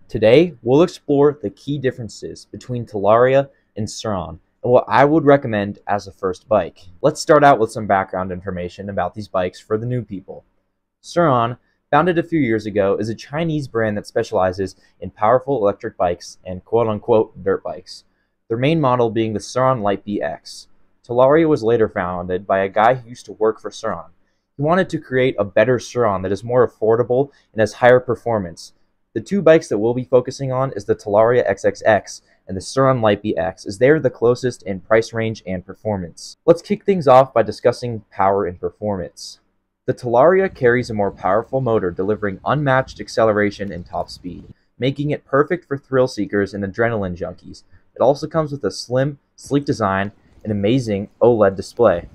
Today, we'll explore the key differences between Talaria and Surron and what I would recommend as a first bike. Let's start out with some background information about these bikes for the new people. Surron, founded a few years ago, is a Chinese brand that specializes in powerful electric bikes and quote-unquote dirt bikes, their main model being the Surron Light Bee X. Talaria was later founded by a guy who used to work for Surron. He wanted to create a better Surron that is more affordable and has higher performance. The two bikes that we'll be focusing on is the Talaria XXX and the Surron Light Bee X, as they are the closest in price range and performance. Let's kick things off by discussing power and performance. The Talaria carries a more powerful motor delivering unmatched acceleration and top speed, making it perfect for thrill seekers and adrenaline junkies. It also comes with a slim, sleek design and amazing OLED display.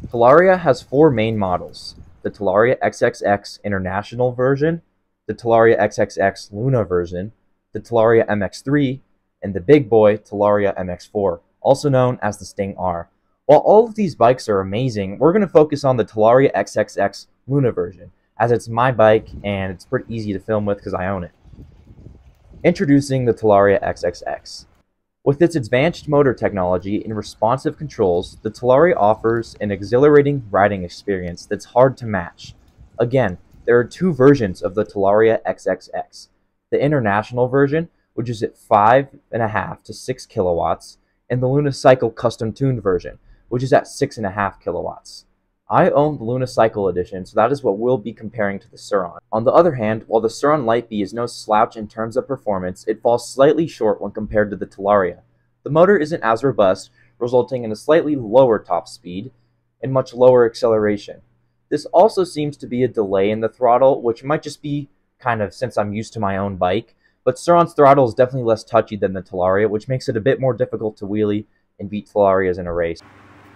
Talaria has four main models: the Talaria XXX International version, the Talaria XXX Luna version, the Talaria MX3, and the big boy Talaria MX4, also known as the Sting R. While all of these bikes are amazing, we're going to focus on the Talaria XXX Luna version, as it's my bike and it's pretty easy to film with because I own it. Introducing the Talaria XXX. With its advanced motor technology and responsive controls, the Talaria offers an exhilarating riding experience that's hard to match. Again, there are two versions of the Talaria XXX. The international version, which is at 5.5 to 6 kilowatts, and the Luna custom tuned version, which is at 6.5 kilowatts. I own the Luna edition, so that is what we'll be comparing to the Surron. On the other hand, while the Surron Light Bee is no slouch in terms of performance, it falls slightly short when compared to the Talaria. The motor isn't as robust, resulting in a slightly lower top speed and much lower acceleration. This also seems to be a delay in the throttle, which might just be kind of since I'm used to my own bike, but Surron's throttle is definitely less touchy than the Talaria, which makes it a bit more difficult to wheelie and beat Talarias in a race.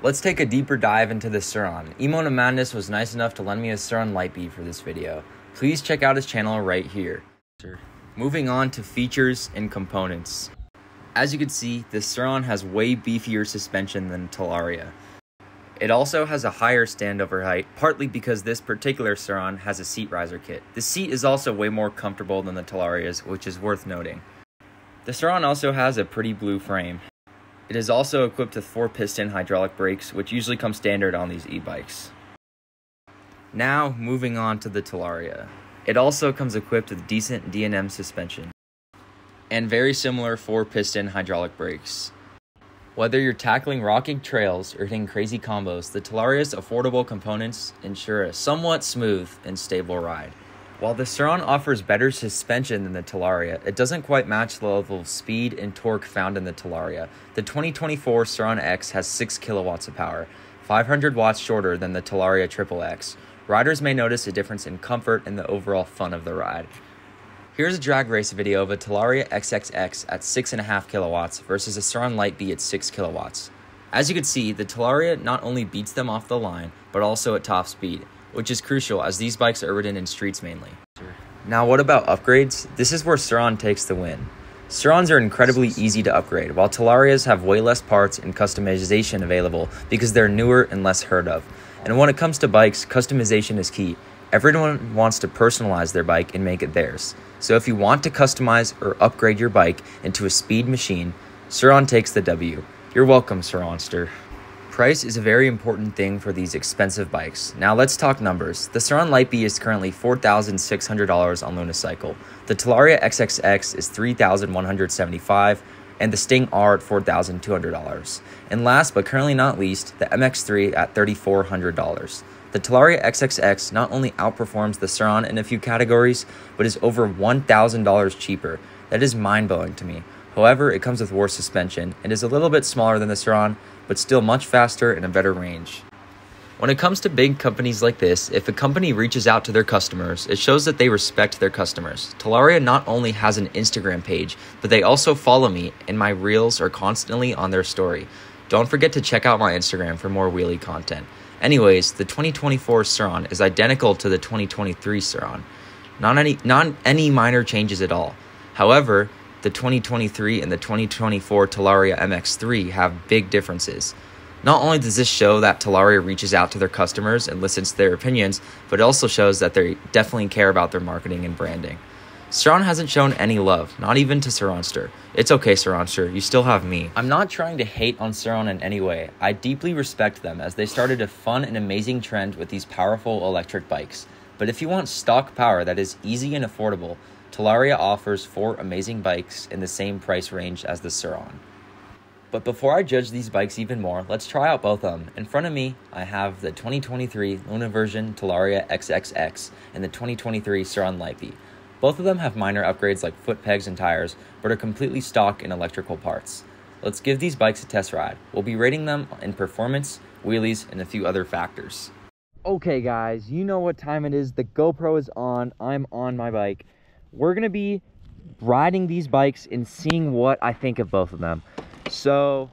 Let's take a deeper dive into the Surron. e-moto Madness was nice enough to lend me a Surron Light Bee for this video. Please check out his channel right here. Moving on to features and components. As you can see, the Surron has way beefier suspension than Talaria. It also has a higher standover height, partly because this particular Surron has a seat riser kit. The seat is also way more comfortable than the Talaria's, which is worth noting. The Surron also has a pretty blue frame. It is also equipped with 4-piston hydraulic brakes, which usually come standard on these e-bikes. Now, moving on to the Talaria. It also comes equipped with decent D&M suspension and very similar 4-piston hydraulic brakes. Whether you're tackling rocking trails or hitting crazy combos, the Talaria's affordable components ensure a somewhat smooth and stable ride. While the Surron offers better suspension than the Talaria, it doesn't quite match the level of speed and torque found in the Talaria. The 2024 Surron X has 6 kilowatts of power, 500 watts shorter than the Talaria XXX. Riders may notice a difference in comfort and the overall fun of the ride. Here's a drag race video of a Talaria XXX at 6.5 kilowatts versus a Surron Light Bee at 6 kilowatts. As you can see, the Talaria not only beats them off the line, but also at top speed, which is crucial as these bikes are ridden in streets mainly. Now what about upgrades? This is where Surron takes the win. Surrons are incredibly easy to upgrade, while Talarias have way less parts and customization available because they're newer and less heard of. And when it comes to bikes, customization is key. Everyone wants to personalize their bike and make it theirs. So if you want to customize or upgrade your bike into a speed machine, Surron takes the W. You're welcome, Surronster. Price is a very important thing for these expensive bikes. Now let's talk numbers. The Surron Light Bee is currently $4,600 on Luna. The Talaria XXX is $3,175, and the Sting R at $4,200. And last but currently not least, the MX3 at $3,400. The Talaria XXX not only outperforms the Surron in a few categories, but is over $1,000 cheaper. That is mind-blowing to me. However, it comes with worse suspension and is a little bit smaller than the Surron, but still much faster and a better range. When it comes to big companies like this, if a company reaches out to their customers, it shows that they respect their customers. Talaria not only has an Instagram page, but they also follow me, and my reels are constantly on their story. Don't forget to check out my Instagram for more wheelie content. Anyways, the 2024 Surron is identical to the 2023 Surron. Not any minor changes at all. However, the 2023 and the 2024 Talaria MX3 have big differences. Not only does this show that Talaria reaches out to their customers and listens to their opinions, but it also shows that they definitely care about their marketing and branding. Surron hasn't shown any love, not even to Surronster. It's okay, Surronster, you still have me. I'm not trying to hate on Surron in any way. I deeply respect them as they started a fun and amazing trend with these powerful electric bikes. But if you want stock power that is easy and affordable, Talaria offers 4 amazing bikes in the same price range as the Surron. But before I judge these bikes even more, let's try out both of them. In front of me, I have the 2023 Luna version Talaria XXX and the 2023 Surron Light Bee. Both of them have minor upgrades like foot pegs and tires, but are completely stock in electrical parts. Let's give these bikes a test ride. We'll be rating them in performance, wheelies, and a few other factors. Okay guys, you know what time it is. The GoPro is on. I'm on my bike. We're gonna be riding these bikes and seeing what I think of both of them. So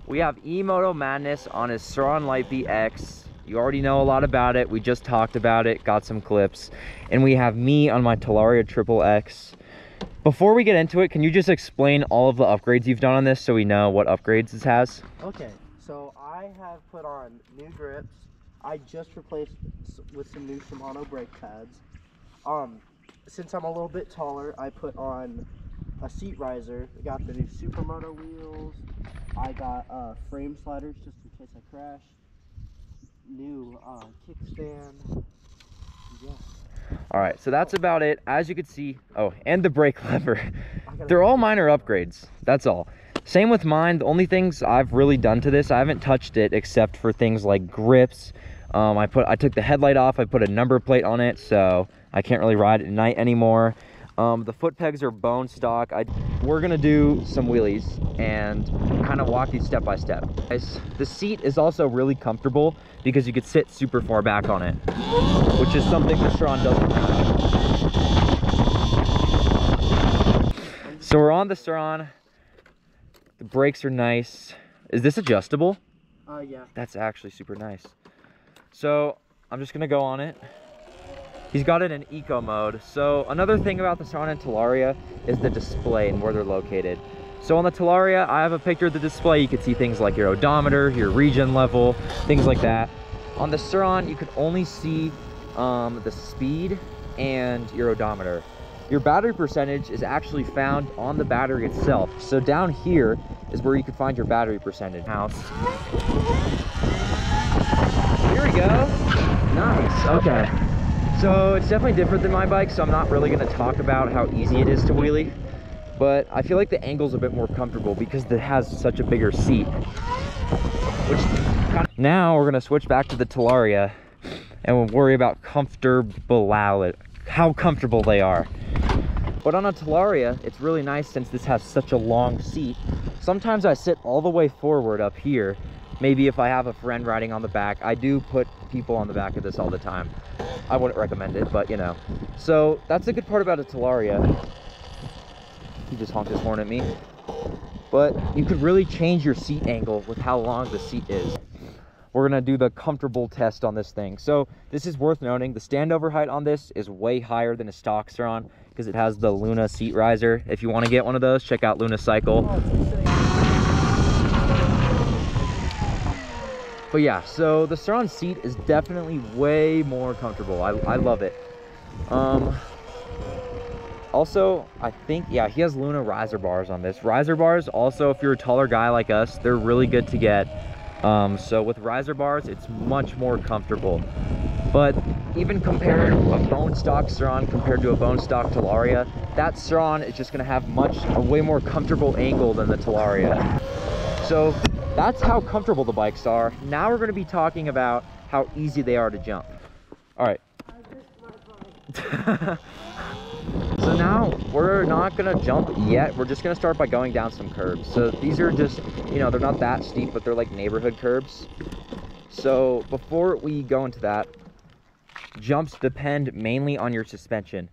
we have e-moto Madness on his Surron Light Bee X. You already know a lot about it. We just talked about it, got some clips. And we have me on my Talaria XXX. Before we get into it, can you just explain all of the upgrades you've done on this so we know what upgrades this has? Okay, so I have put on new grips. I just replaced with some new Shimano brake pads. Since I'm a little bit taller, I put on a seat riser. I got the new Supermoto wheels. I got frame sliders just in case I crash. New kickstand. Yeah. All right, so that's about it. As you can see, oh, and the brake lever. They're all minor upgrades, that's all. Same with mine. The only things I've really done to this, I haven't touched it except for things like grips. I took the headlight off. I put a number plate on it, so I can't really ride it at night anymore. The foot pegs are bone stock. We're gonna do some wheelies and kind of walk these step by step. The seat is also really comfortable because you could sit super far back on it, which is something the Surron doesn't have. So we're on the Surron. The brakes are nice. Is this adjustable? Yeah. That's actually super nice. So I'm just gonna go on it. He's got it in eco mode. So another thing about the Surron and Talaria is the display and where they're located. So on the Talaria, I have a picture of the display. You can see things like your odometer, your regen level, things like that. On the Surron, you can only see the speed and your odometer. Your battery percentage is actually found on the battery itself. So down here is where you can find your battery percentage. House. Here we go. Nice, okay. So it's definitely different than my bike, so I'm not really gonna talk about how easy it is to wheelie, but I feel like the angle's a bit more comfortable because it has such a bigger seat. Now we're gonna switch back to the Talaria and we'll worry about how comfortable they are. But on a Talaria, it's really nice since this has such a long seat. Sometimes I sit all the way forward up here. Maybe if I have a friend riding on the back. I do put people on the back of this all the time. I wouldn't recommend it, but you know. So that's a good part about a Talaria. He just honked his horn at me. But you could really change your seat angle with how long the seat is. We're gonna do the comfortable test on this thing. So this is worth noting. The standover height on this is way higher than a stock Surron because it has the Luna seat riser. If you want to get one of those, check out Luna Cycle. But yeah, so the Surron seat is definitely way more comfortable. I love it. Also, I think, yeah, he has Luna riser bars on this. Riser bars, also, if you're a taller guy like us, they're really good to get. So with riser bars, it's much more comfortable. But even compared to a bone stock Surron compared to a bone stock Talaria, that Surron is just gonna have a way more comfortable angle than the Talaria. So that's how comfortable the bikes are. Now we're gonna be talking about how easy they are to jump. All right. So now we're not gonna jump yet. We're just gonna start by going down some curbs. So these are just, you know, they're not that steep, but they're like neighborhood curbs. So before we go into that, jumps depend mainly on your suspension.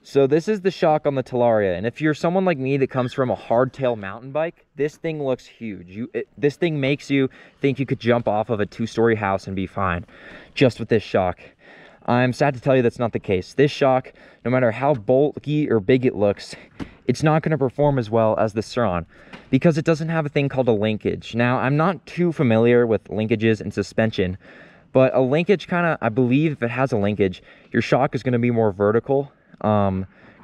So this is the shock on the Talaria, and if you're someone like me that comes from a hardtail mountain bike, this thing looks huge. This thing makes you think you could jump off of a 2-story house and be fine, just with this shock. I'm sad to tell you that's not the case. This shock, no matter how bulky or big it looks, it's not going to perform as well as the Surron because it doesn't have a thing called a linkage. Now, I'm not too familiar with linkages and suspension, but a linkage I believe if it has a linkage, your shock is going to be more vertical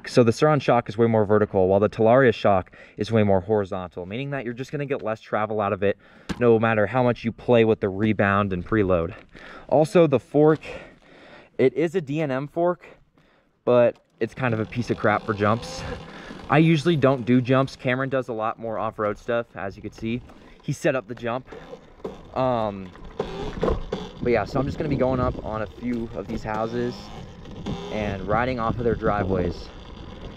So the Surron shock is way more vertical, while the Talaria shock is way more horizontal, meaning that you're just going to get less travel out of it, no matter how much you play with the rebound and preload. Also, the fork, it is a D&M fork, but it's kind of a piece of crap for jumps. I usually don't do jumps. Cameron does a lot more off-road stuff, as you can see. He set up the jump. But yeah, so I'm just going to be going up on a few of these houses and riding off of their driveways.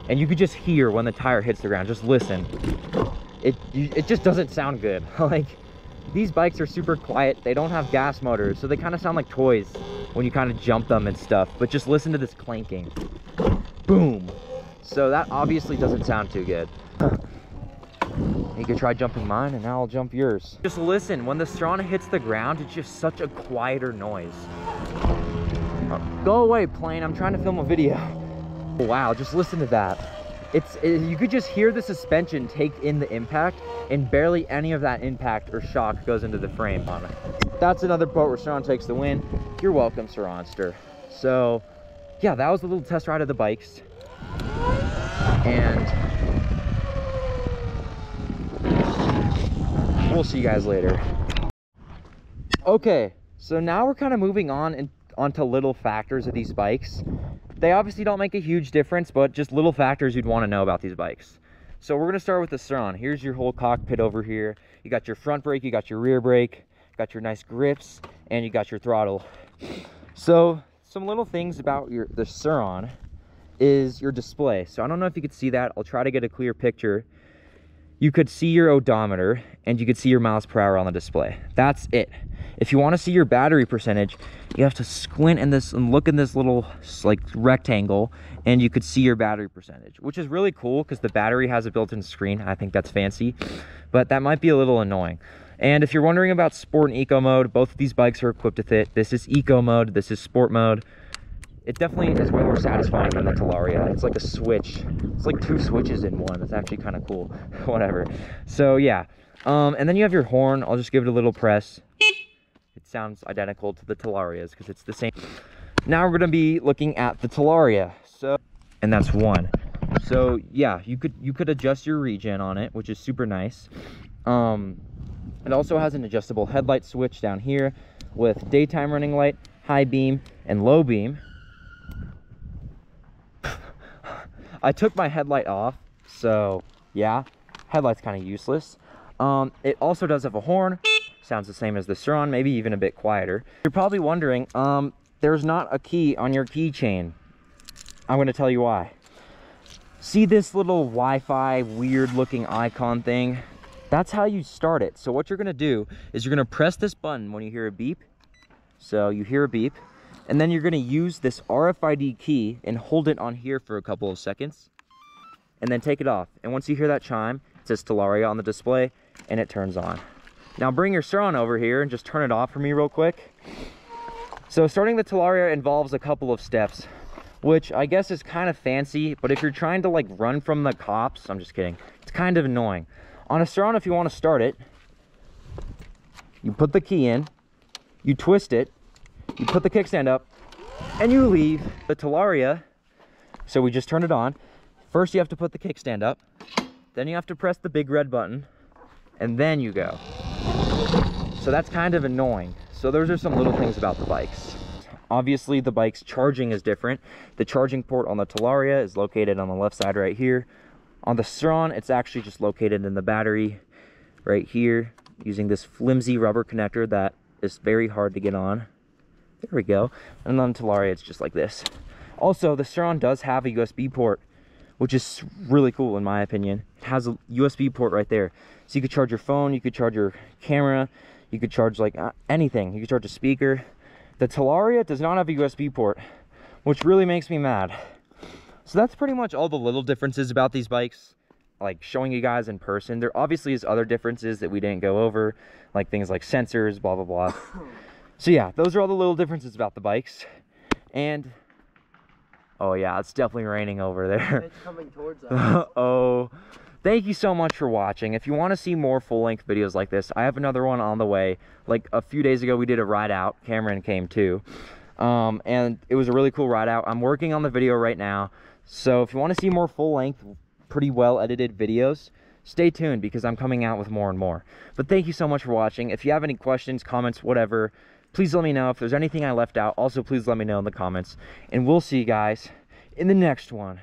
And you could just hear when the tire hits the ground. Just listen. It just doesn't sound good. Like, these bikes are super quiet. They don't have gas motors, so they kind of sound like toys when you kind of jump them and stuff. But just listen to this clanking. Boom. So that obviously doesn't sound too good. You could try jumping mine, and now I'll jump yours. Just listen, when the Surron hits the ground, it's just such a quieter noise. Go away, plane. I'm trying to film a video. Wow, just listen to that. You could just hear the suspension take in the impact, and barely any of that impact or shock goes into the frame on it. That's another part where Surron takes the win. You're welcome, Surronster. So, yeah, that was a little test ride of the bikes. And we'll see you guys later. Okay, so now we're kind of moving onto little factors of these bikes. They obviously don't make a huge difference, but just little factors you'd want to know about these bikes. So we're going to start with the Surron. Here's your whole cockpit over here. You got your front brake, you got your rear brake, got your nice grips, and you got your throttle. So some little things about the Surron is your display. So I don't know if you could see that. I'll try to get a clear picture. You could see your odometer, and you could see your miles per hour on the display. That's it. If you want to see your battery percentage, you have to squint in this and look in this little like rectangle, and you could see your battery percentage, which is really cool because the battery has a built-in screen. I think that's fancy, but that might be a little annoying. And if you're wondering about sport and eco mode, both of these bikes are equipped with it. This is eco mode, this is sport mode. It definitely is way more satisfying than the Talaria. It's like a switch. It's like two switches in one. It's actually kind of cool. Whatever. So yeah. And then you have your horn. I'll just give it a little press. It sounds identical to the Talarias because it's the same. Now we're going to be looking at the Talaria. And that's one. So yeah, you could adjust your regen on it, which is super nice. It also has an adjustable headlight switch down here with daytime running light, high beam, and low beam. I took my headlight off, so yeah, headlight's kind of useless. It also does have a horn. Sounds the same as the Surron, maybe even a bit quieter. You're probably wondering, there's not a key on your keychain. I'm going to tell you why. See this little Wi-Fi weird looking icon thing? That's how you start it. So what you're going to do is you're going to press this button when you hear a beep. So you hear a beep. And then you're going to use this RFID key and hold it on here for a couple of seconds. And then take it off. And once you hear that chime, it says Talaria on the display, and it turns on. Now bring your Surron over here and just turn it off for me real quick. So starting the Talaria involves a couple of steps, which I guess is kind of fancy, but if you're trying to like run from the cops, I'm just kidding, it's kind of annoying. On a Surron, if you want to start it, you put the key in, you twist it, you put the kickstand up, and you leave. The Talaria, so we just turned it on. First you have to put the kickstand up, then you have to press the big red button, and then you go. So that's kind of annoying. So those are some little things about the bikes. Obviously the bike's charging is different. The charging port on the Talaria is located on the left side right here. On the Surron, it's actually just located in the battery right here, using this flimsy rubber connector that is very hard to get on. There we go. And on Talaria, it's just like this. Also, the Surron does have a USB port, which is really cool in my opinion. It has a USB port right there. So you could charge your phone, you could charge your camera, you could charge like anything. You could charge a speaker. The Talaria does not have a USB port, which really makes me mad. So that's pretty much all the little differences about these bikes, like showing you guys in person. There obviously is other differences that we didn't go over, like things like sensors, blah, blah, blah. So yeah, those are all the little differences about the bikes. And, oh yeah, it's definitely raining over there. It's coming towards us. Oh, thank you so much for watching. If you want to see more full-length videos like this, I have another one on the way. Like a few days ago, we did a ride out. Cameron came too. And it was a really cool ride out. I'm working on the video right now. So if you want to see more full-length, pretty well-edited videos, stay tuned because I'm coming out with more and more. But thank you so much for watching. If you have any questions, comments, whatever, please let me know. If there's anything I left out, also please let me know in the comments. And we'll see you guys in the next one.